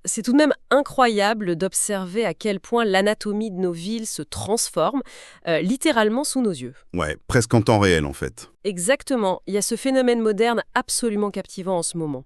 C'est tout de même incroyable d'observer à quel point l'anatomie de nos villes se transforme, littéralement sous nos yeux. Ouais, presque en temps réel en fait. Exactement, il y a ce phénomène moderne absolument captivant en ce moment.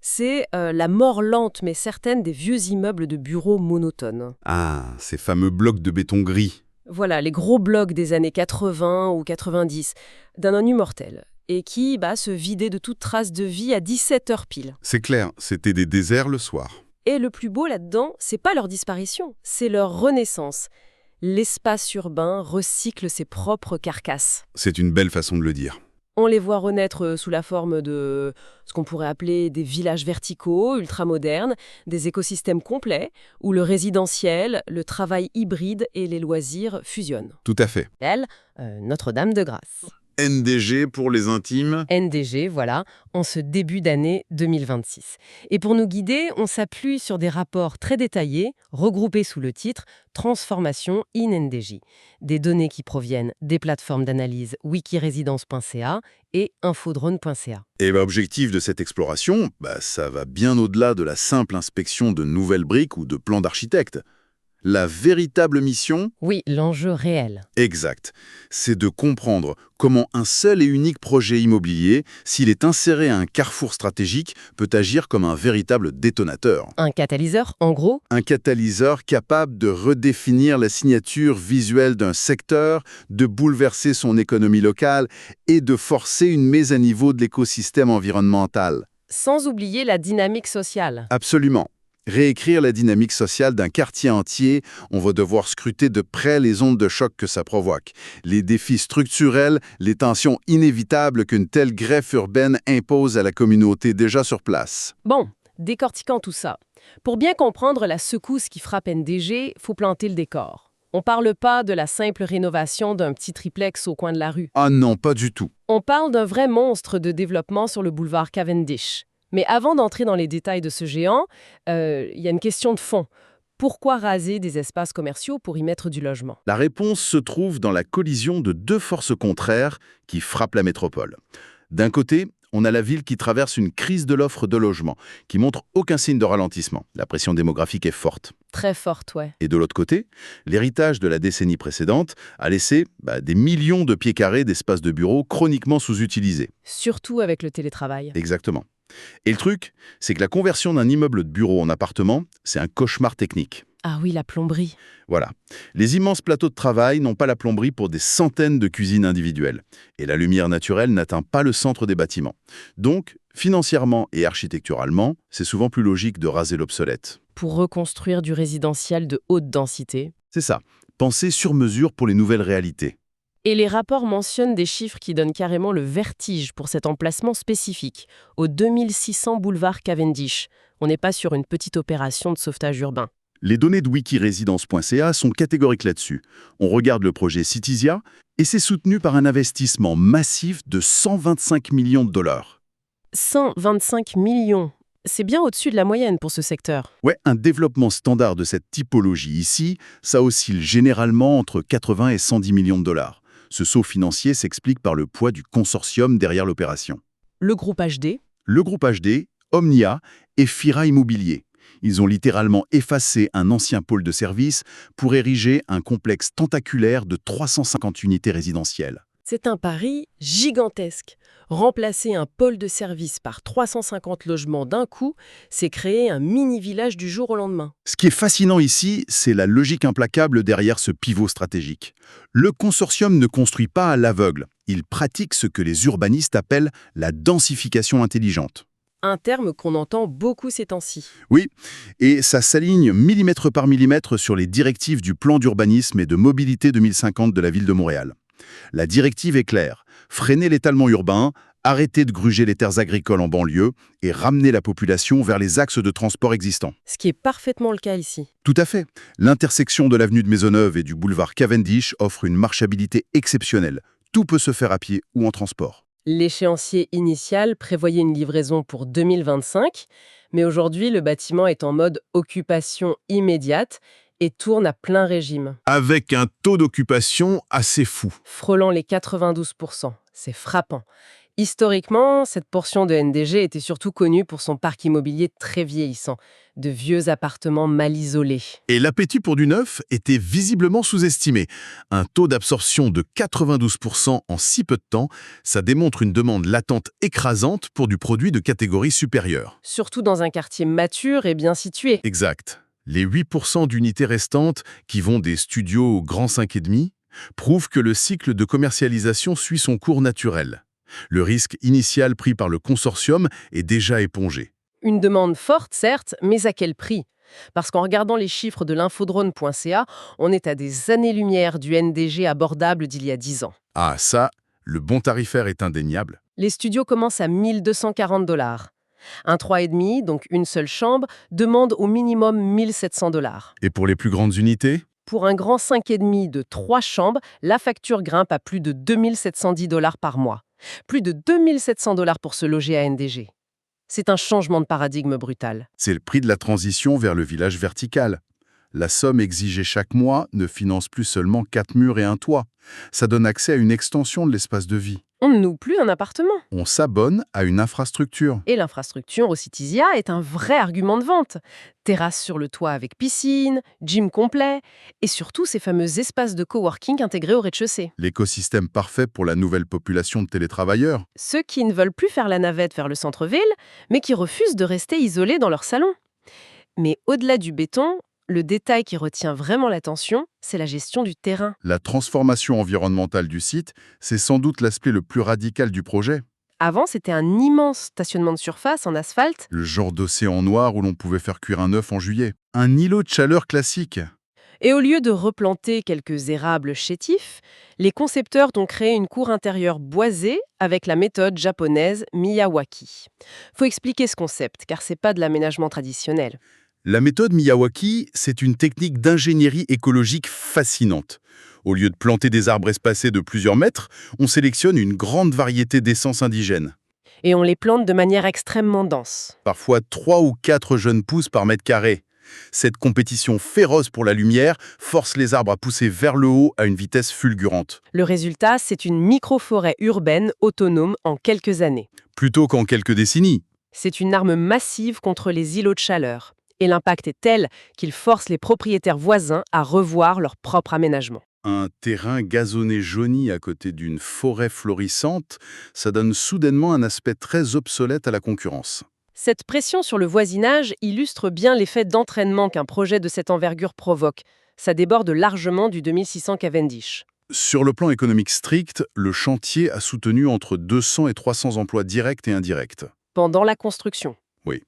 C'est la mort lente mais certaine des vieux immeubles de bureaux monotones. Ah, ces fameux blocs de béton gris. Voilà, les gros blocs des années 80 ou 90, d'un ennui mortel, et qui se vidaient de toute trace de vie à 17 heures pile. C'est clair, c'était des déserts le soir. Et le plus beau là-dedans, c'est pas leur disparition, c'est leur renaissance. L'espace urbain recycle ses propres carcasses. C'est une belle façon de le dire. On les voit renaître sous la forme de ce qu'on pourrait appeler des villages verticaux, ultramodernes, des écosystèmes complets, où le résidentiel, le travail hybride et les loisirs fusionnent. Tout à fait. Elle, Notre-Dame de Grâce. NDG pour les intimes. NDG, voilà, en ce début d'année 2026. Et pour nous guider, on s'appuie sur des rapports très détaillés, regroupés sous le titre « Transformation in NDJ ». Des données qui proviennent des plateformes d'analyse wikiresidence.ca et infodrone.ca. Et l'objectif de cette exploration, ça va bien au-delà de la simple inspection de nouvelles briques ou de plans d'architecte. La véritable mission, Oui, l'enjeu réel. exact, c'est de comprendre comment un seul et unique projet immobilier, s'il est inséré à un carrefour stratégique, peut agir comme un véritable détonateur. Un catalyseur, en gros, Un catalyseur capable de redéfinir la signature visuelle d'un secteur, de bouleverser son économie locale et de forcer une mise à niveau de l'écosystème environnemental. sans oublier la dynamique sociale. Absolument. Réécrire la dynamique sociale d'un quartier entier, on va devoir scruter de près les ondes de choc que ça provoque, les défis structurels, les tensions inévitables qu'une telle greffe urbaine impose à la communauté déjà sur place. Bon, décortiquant tout ça. Pour bien comprendre la secousse qui frappe NDG, faut planter le décor. On parle pas de la simple rénovation d'un petit triplex au coin de la rue. Ah non, pas du tout. On parle d'un vrai monstre de développement sur le boulevard Cavendish. Mais avant d'entrer dans les détails de ce géant, il y a une question de fond. Pourquoi raser des espaces commerciaux pour y mettre du logement? La réponse se trouve dans la collision de deux forces contraires qui frappent la métropole. D'un côté, on a la ville qui traverse une crise de l'offre de logement, qui montre aucun signe de ralentissement. La pression démographique est forte. Très forte, ouais. Et de l'autre côté, l'héritage de la décennie précédente a laissé des millions de pieds carrés d'espaces de bureaux chroniquement sous-utilisés. Surtout avec le télétravail. Exactement. Et le truc, c'est que la conversion d'un immeuble de bureau en appartement, c'est un cauchemar technique. Ah oui, la plomberie. Voilà. Les immenses plateaux de travail n'ont pas la plomberie pour des centaines de cuisines individuelles. Et la lumière naturelle n'atteint pas le centre des bâtiments. Donc, financièrement et architecturalement, c'est souvent plus logique de raser l'obsolète. Pour reconstruire du résidentiel de haute densité. C'est ça. Penser sur mesure pour les nouvelles réalités. Et les rapports mentionnent des chiffres qui donnent carrément le vertige pour cet emplacement spécifique, au 2600 boulevard Cavendish. On n'est pas sur une petite opération de sauvetage urbain. Les données de wikiresidence.ca sont catégoriques là-dessus. On regarde le projet Citizia et c'est soutenu par un investissement massif de 125 millions de dollars. 125 millions. C'est bien au-dessus de la moyenne pour ce secteur. Ouais, un développement standard de cette typologie ici, ça oscille généralement entre 80 et 110 millions de dollars. Ce saut financier s'explique par le poids du consortium derrière l'opération. Le groupe HD. Le groupe HD, Omnia et Fira Immobilier. Ils ont littéralement effacé un ancien pôle de service pour ériger un complexe tentaculaire de 350 unités résidentielles. C'est un pari gigantesque. Remplacer un pôle de service par 350 logements d'un coup, c'est créer un mini-village du jour au lendemain. Ce qui est fascinant ici, c'est la logique implacable derrière ce pivot stratégique. Le consortium ne construit pas à l'aveugle. Il pratique ce que les urbanistes appellent la densification intelligente. Un terme qu'on entend beaucoup ces temps-ci. Oui, et ça s'aligne millimètre par millimètre sur les directives du plan d'urbanisme et de mobilité 2050 de la ville de Montréal. La directive est claire, freiner l'étalement urbain, arrêter de gruger les terres agricoles en banlieue et ramener la population vers les axes de transport existants. Ce qui est parfaitement le cas ici. Tout à fait. L'intersection de l'avenue de Maisonneuve et du boulevard Cavendish offre une marchabilité exceptionnelle. Tout peut se faire à pied ou en transport. L'échéancier initial prévoyait une livraison pour 2025, mais aujourd'hui, le bâtiment est en mode occupation immédiate et tourne à plein régime. Avec un taux d'occupation assez fou. Frôlant les 92%. C'est frappant. Historiquement, cette portion de NDG était surtout connue pour son parc immobilier très vieillissant, de vieux appartements mal isolés. Et l'appétit pour du neuf était visiblement sous-estimé. Un taux d'absorption de 92% en si peu de temps, ça démontre une demande latente écrasante pour du produit de catégorie supérieure. Surtout dans un quartier mature et bien situé. Exact. Les 8% d'unités restantes, qui vont des studios au grand 5,5, prouvent que le cycle de commercialisation suit son cours naturel. Le risque initial pris par le consortium est déjà épongé. Une demande forte, certes, mais à quel prix? Parce qu'en regardant les chiffres de l'infodrone.ca, on est à des années-lumière du NDG abordable d'il y a 10 ans. Ah ça, le bon tarifaire est indéniable. Les studios commencent à 1 240 $. Un 3,5, donc une seule chambre, demande au minimum 1 700 $. Et pour les plus grandes unités? Pour un grand 5,5 de 3 chambres, la facture grimpe à plus de 2 710 $ par mois. Plus de 2 700 $ pour se loger à NDG. C'est un changement de paradigme brutal. C'est le prix de la transition vers le village vertical. La somme exigée chaque mois ne finance plus seulement 4 murs et un toit. Ça donne accès à une extension de l'espace de vie. On ne loue plus un appartement. On s'abonne à une infrastructure. Et l'infrastructure au Citizia est un vrai argument de vente. Terrasse sur le toit avec piscine, gym complet, et surtout ces fameux espaces de coworking intégrés au rez-de-chaussée. L'écosystème parfait pour la nouvelle population de télétravailleurs. Ceux qui ne veulent plus faire la navette vers le centre-ville, mais qui refusent de rester isolés dans leur salon. Mais au-delà du béton, le détail qui retient vraiment l'attention, c'est la gestion du terrain. La transformation environnementale du site, c'est sans doute l'aspect le plus radical du projet. Avant, c'était un immense stationnement de surface en asphalte. Le genre d'océan noir où l'on pouvait faire cuire un œuf en juillet. Un îlot de chaleur classique. Et au lieu de replanter quelques érables chétifs, les concepteurs ont créé une cour intérieure boisée avec la méthode japonaise Miyawaki. Faut expliquer ce concept, car c'est pas de l'aménagement traditionnel. La méthode Miyawaki, c'est une technique d'ingénierie écologique fascinante. Au lieu de planter des arbres espacés de plusieurs mètres, on sélectionne une grande variété d'essences indigènes. Et on les plante de manière extrêmement dense. Parfois 3 ou 4 jeunes pousses par mètre carré. Cette compétition féroce pour la lumière force les arbres à pousser vers le haut à une vitesse fulgurante. Le résultat, c'est une micro-forêt urbaine autonome en quelques années. Plutôt qu'en quelques décennies. C'est une arme massive contre les îlots de chaleur. Et l'impact est tel qu'il force les propriétaires voisins à revoir leur propre aménagement. Un terrain gazonné jauni à côté d'une forêt florissante, ça donne soudainement un aspect très obsolète à la concurrence. Cette pression sur le voisinage illustre bien l'effet d'entraînement qu'un projet de cette envergure provoque. Ça déborde largement du 2600 Cavendish. Sur le plan économique strict, le chantier a soutenu entre 200 et 300 emplois directs et indirects. Pendant la construction. Oui.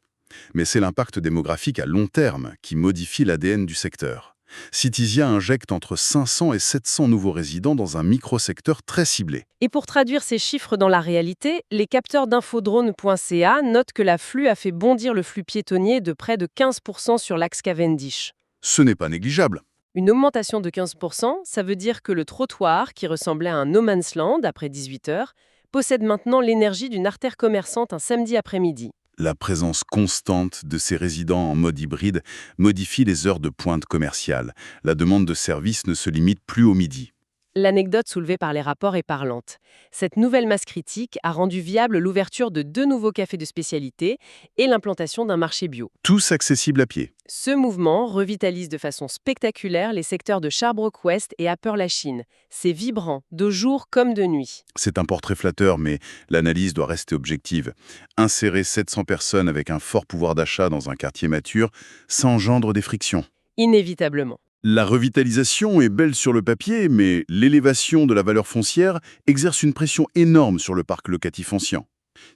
Mais c'est l'impact démographique à long terme qui modifie l'ADN du secteur. Citizia injecte entre 500 et 700 nouveaux résidents dans un microsecteur très ciblé. Et pour traduire ces chiffres dans la réalité, les capteurs d'infodrone.ca notent que l'afflux a fait bondir le flux piétonnier de près de 15% sur l'axe Cavendish. Ce n'est pas négligeable. Une augmentation de 15%, ça veut dire que le trottoir, qui ressemblait à un no man's land après 18 heures, possède maintenant l'énergie d'une artère commerçante un samedi après-midi. La présence constante de ces résidents en mode hybride modifie les heures de pointe commerciale. La demande de services ne se limite plus au midi. L'anecdote soulevée par les rapports est parlante. Cette nouvelle masse critique a rendu viable l'ouverture de 2 nouveaux cafés de spécialité et l'implantation d'un marché bio. Tous accessibles à pied. Ce mouvement revitalise de façon spectaculaire les secteurs de Sherbrooke West et Upper-Lachine. C'est vibrant, de jour comme de nuit. C'est un portrait flatteur, mais l'analyse doit rester objective. Insérer 700 personnes avec un fort pouvoir d'achat dans un quartier mature, ça engendre des frictions. Inévitablement. La revitalisation est belle sur le papier, mais l'élévation de la valeur foncière exerce une pression énorme sur le parc locatif ancien.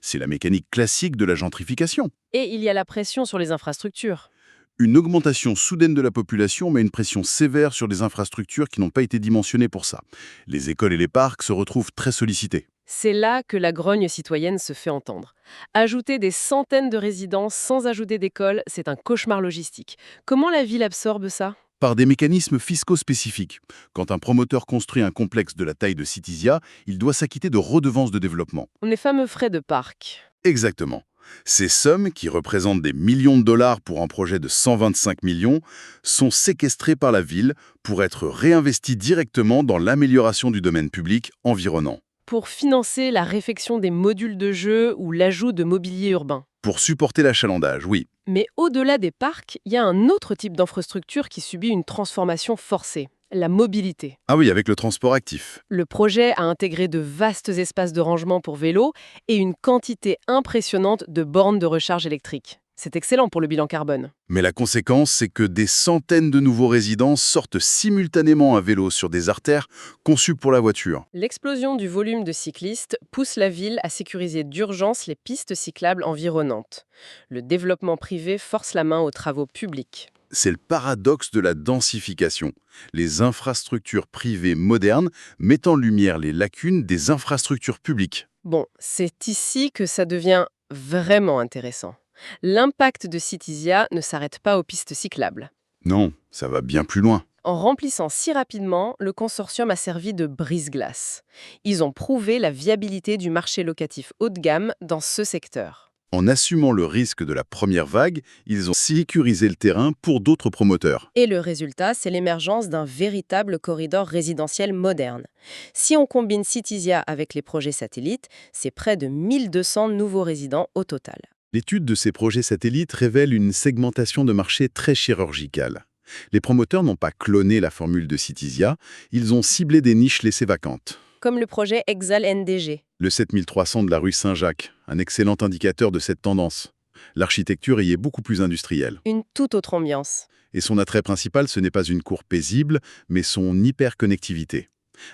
C'est la mécanique classique de la gentrification. Et il y a la pression sur les infrastructures. Une augmentation soudaine de la population met une pression sévère sur des infrastructures qui n'ont pas été dimensionnées pour ça. Les écoles et les parcs se retrouvent très sollicités. C'est là que la grogne citoyenne se fait entendre. Ajouter des centaines de résidences sans ajouter d'école, c'est un cauchemar logistique. Comment la ville absorbe ça ? Par des mécanismes fiscaux spécifiques. Quand un promoteur construit un complexe de la taille de Citizia, il doit s'acquitter de redevances de développement. Les fameux frais de parc. Exactement. Ces sommes, qui représentent des millions de dollars pour un projet de 125 millions, sont séquestrées par la ville pour être réinvesties directement dans l'amélioration du domaine public environnant. pour financer la réfection des modules de jeu ou l'ajout de mobilier urbain. Pour supporter l'achalandage, oui. Mais au-delà des parcs, il y a un autre type d'infrastructure qui subit une transformation forcée, la mobilité. Ah oui, avec le transport actif. Le projet a intégré de vastes espaces de rangement pour vélos et une quantité impressionnante de bornes de recharge électrique. C'est excellent pour le bilan carbone. Mais la conséquence, c'est que des centaines de nouveaux résidents sortent simultanément à vélo sur des artères conçues pour la voiture. L'explosion du volume de cyclistes pousse la ville à sécuriser d'urgence les pistes cyclables environnantes. Le développement privé force la main aux travaux publics. C'est le paradoxe de la densification. Les infrastructures privées modernes mettent en lumière les lacunes des infrastructures publiques. Bon, c'est ici que ça devient vraiment intéressant. L'impact de Citizia ne s'arrête pas aux pistes cyclables. Non, ça va bien plus loin. En remplissant si rapidement, le consortium a servi de brise-glace. Ils ont prouvé la viabilité du marché locatif haut de gamme dans ce secteur. En assumant le risque de la première vague, ils ont sécurisé le terrain pour d'autres promoteurs. Et le résultat, c'est l'émergence d'un véritable corridor résidentiel moderne. Si on combine Citizia avec les projets satellites, c'est près de 1200 nouveaux résidents au total. L'étude de ces projets satellites révèle une segmentation de marché très chirurgicale. Les promoteurs n'ont pas cloné la formule de Citizia, ils ont ciblé des niches laissées vacantes. Comme le projet Exal NDG. Le 7300 de la rue Saint-Jacques, un excellent indicateur de cette tendance. L'architecture y est beaucoup plus industrielle. Une toute autre ambiance. Et son attrait principal, ce n'est pas une cour paisible, mais son hyperconnectivité.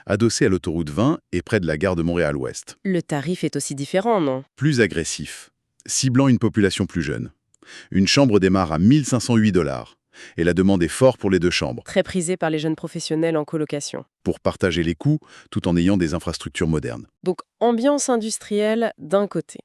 Adossé à l'autoroute 20 et près de la gare de Montréal-Ouest. Le tarif est aussi différent, non? Plus agressif, ciblant une population plus jeune. Une chambre démarre à 1 508 $. Et la demande est forte pour les 2 chambres, Très prisé par les jeunes professionnels en colocation. pour partager les coûts tout en ayant des infrastructures modernes. Donc, ambiance industrielle d'un côté.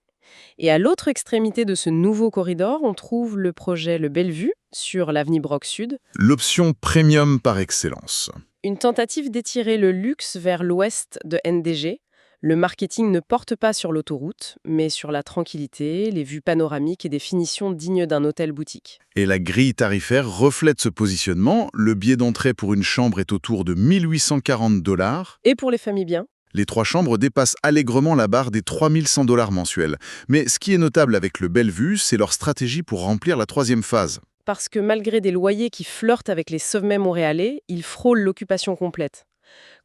Et à l'autre extrémité de ce nouveau corridor, on trouve le projet Le Bellevue, sur l'avenue Brock Sud. L'option premium par excellence. Une tentative d'étirer le luxe vers l'ouest de NDG. Le marketing ne porte pas sur l'autoroute, mais sur la tranquillité, les vues panoramiques et des finitions dignes d'un hôtel-boutique. Et la grille tarifaire reflète ce positionnement. Le billet d'entrée pour une chambre est autour de 1 840 $. Et pour les familles bien, Les 3 chambres dépassent allègrement la barre des 3 100 $ mensuels. Mais ce qui est notable avec le Bellevue, c'est leur stratégie pour remplir la 3e phase. parce que malgré des loyers qui flirtent avec les sommets montréalais, ils frôlent l'occupation complète.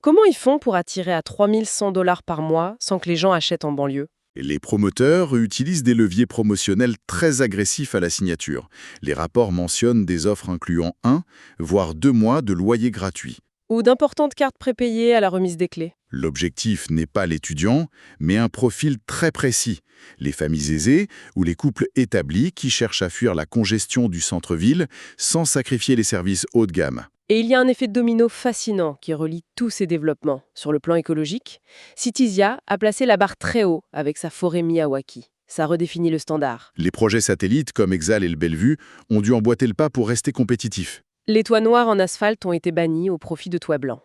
Comment ils font pour attirer à 3 100 $ par mois sans que les gens achètent en banlieue? Et les promoteurs utilisent des leviers promotionnels très agressifs à la signature. Les rapports mentionnent des offres incluant 1, voire 2 mois de loyer gratuit. Ou d'importantes cartes prépayées à la remise des clés. L'objectif n'est pas l'étudiant, mais un profil très précis. Les familles aisées ou les couples établis qui cherchent à fuir la congestion du centre-ville sans sacrifier les services haut de gamme. Et il y a un effet domino fascinant qui relie tous ces développements. Sur le plan écologique, Citizia a placé la barre très haut avec sa forêt Miyawaki. Ça redéfinit le standard. Les projets satellites comme Exal et le Bellevue ont dû emboîter le pas pour rester compétitifs. Les toits noirs en asphalte ont été bannis au profit de toits blancs.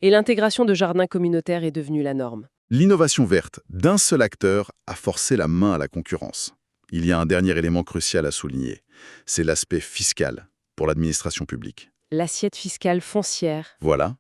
Et l'intégration de jardins communautaires est devenue la norme. L'innovation verte d'un seul acteur a forcé la main à la concurrence. Il y a un dernier élément crucial à souligner. C'est l'aspect fiscal pour l'administration publique. L'assiette fiscale foncière. Voilà.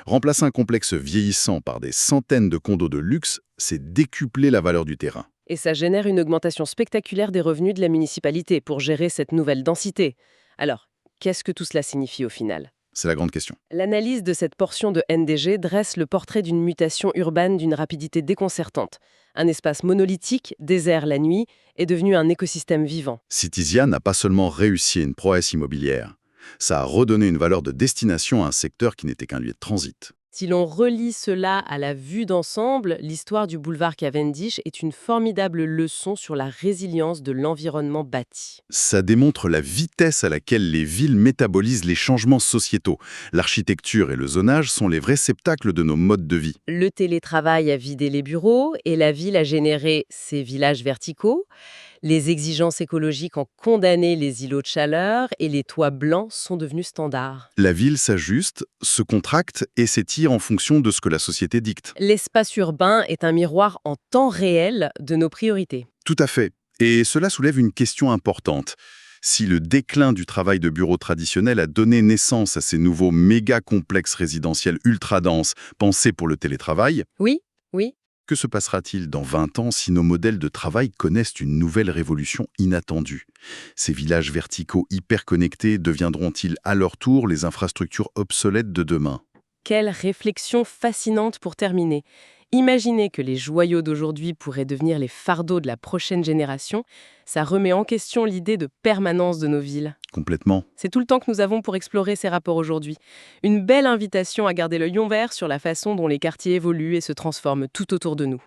Remplacer un complexe vieillissant par des centaines de condos de luxe, c'est décupler la valeur du terrain. Et ça génère une augmentation spectaculaire des revenus de la municipalité pour gérer cette nouvelle densité. Alors, qu'est-ce que tout cela signifie au final? C'est la grande question. L'analyse de cette portion de NDG dresse le portrait d'une mutation urbaine d'une rapidité déconcertante. Un espace monolithique, désert la nuit, est devenu un écosystème vivant. Citizia n'a pas seulement réussi une prouesse immobilière, ça a redonné une valeur de destination à un secteur qui n'était qu'un lieu de transit. Si l'on relie cela à la vue d'ensemble, l'histoire du boulevard Cavendish est une formidable leçon sur la résilience de l'environnement bâti. Ça démontre la vitesse à laquelle les villes métabolisent les changements sociétaux. L'architecture et le zonage sont les réceptacles de nos modes de vie. Le télétravail a vidé les bureaux et la ville a généré ses villages verticaux. Les exigences écologiques ont condamné les îlots de chaleur et les toits blancs sont devenus standards. La ville s'ajuste, se contracte et s'étire en fonction de ce que la société dicte. L'espace urbain est un miroir en temps réel de nos priorités. Tout à fait. Et cela soulève une question importante. Si le déclin du travail de bureau traditionnel a donné naissance à ces nouveaux méga-complexes résidentiels ultra-denses pensés pour le télétravail, Oui, Que se passera-t-il dans 20 ans si nos modèles de travail connaissent une nouvelle révolution inattendue? Ces villages verticaux hyper connectés deviendront-ils à leur tour les infrastructures obsolètes de demain? Quelle réflexion fascinante pour terminer. Imaginez que les joyaux d'aujourd'hui pourraient devenir les fardeaux de la prochaine génération, ça remet en question l'idée de permanence de nos villes. Complètement. C'est tout le temps que nous avons pour explorer ces rapports aujourd'hui. Une belle invitation à garder l'œil ouvert sur la façon dont les quartiers évoluent et se transforment tout autour de nous.